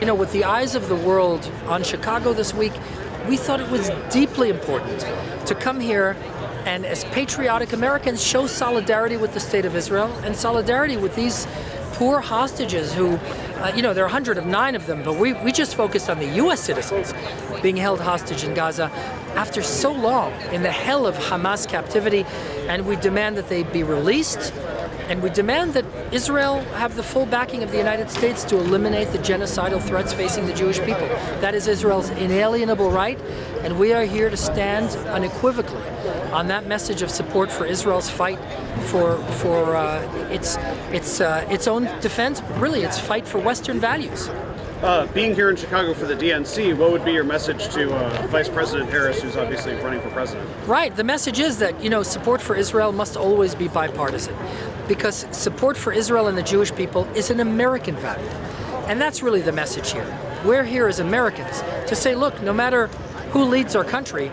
You know, with the eyes of the world on Chicago this week, we thought it was deeply important to come here and, as patriotic Americans, show solidarity with the state of Israel and solidarity with these poor hostages who, there are 109 of them, but we just focused on the U.S. citizens being held hostage in Gaza after so long in the hell of Hamas captivity, and we demand that they be released, and we demand that Israel have the full backing of the United States to eliminate the genocidal threats facing the Jewish people. That is Israel's inalienable right, and we are here to stand unequivocally on that message of support for Israel's fight for its own defense, but really its fight for Western values. Being here in Chicago for the DNC, what would be your message to Vice President Harris, who's obviously running for president? Right. The message is that, support for Israel must always be bipartisan, because support for Israel and the Jewish people is an American value. And that's really the message here. We're here as Americans to say, look, no matter who leads our country,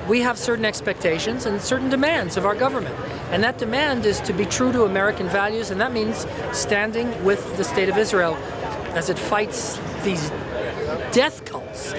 we have certain expectations and certain demands of our government. And that demand is to be true to American values, and that means standing with the state of Israel as it fights these death cults.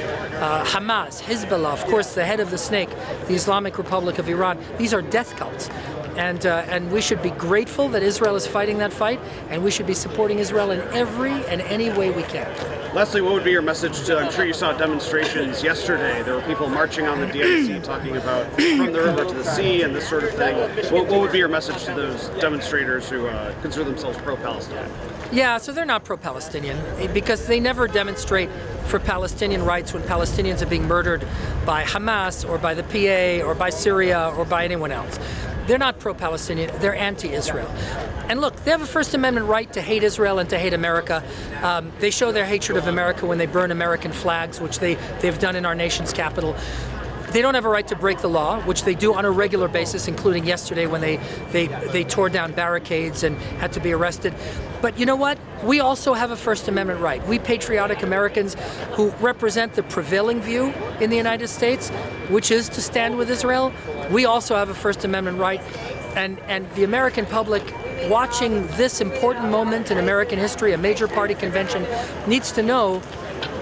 Hamas, Hezbollah, of course, the head of the snake, the Islamic Republic of Iran. These are death cults. And we should be grateful that Israel is fighting that fight, and we should be supporting Israel in every and any way we can. Lastly, what would be your message to, I'm sure you saw demonstrations yesterday. There were people marching on the DNC talking about from the river to the sea and this sort of thing. What would be your message to those demonstrators who consider themselves pro-Palestine? Yeah, so they're not pro-Palestinian because they never demonstrate for Palestinian rights when Palestinians are being murdered by Hamas or by the PA or by Syria or by anyone else. They're not pro-Palestinian, they're anti-Israel. And look, they have a First Amendment right to hate Israel and to hate America. They show their hatred of America when they burn American flags, which they've done in our nation's capital. They don't have a right to break the law, which they do on a regular basis, including yesterday when they tore down barricades and had to be arrested. But you know what? We also have a First Amendment right. We patriotic Americans who represent the prevailing view in the United States, which is to stand with Israel, we also have a First Amendment right. And the American public watching this important moment in American history, a major party convention, needs to know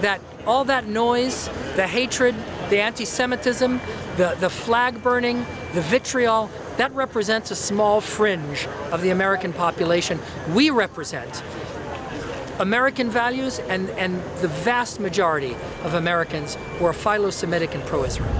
that all that noise, the hatred, the anti-Semitism, the flag burning, the vitriol, that represents a small fringe of the American population. We represent American values and the vast majority of Americans who are philo-Semitic and pro-Israel.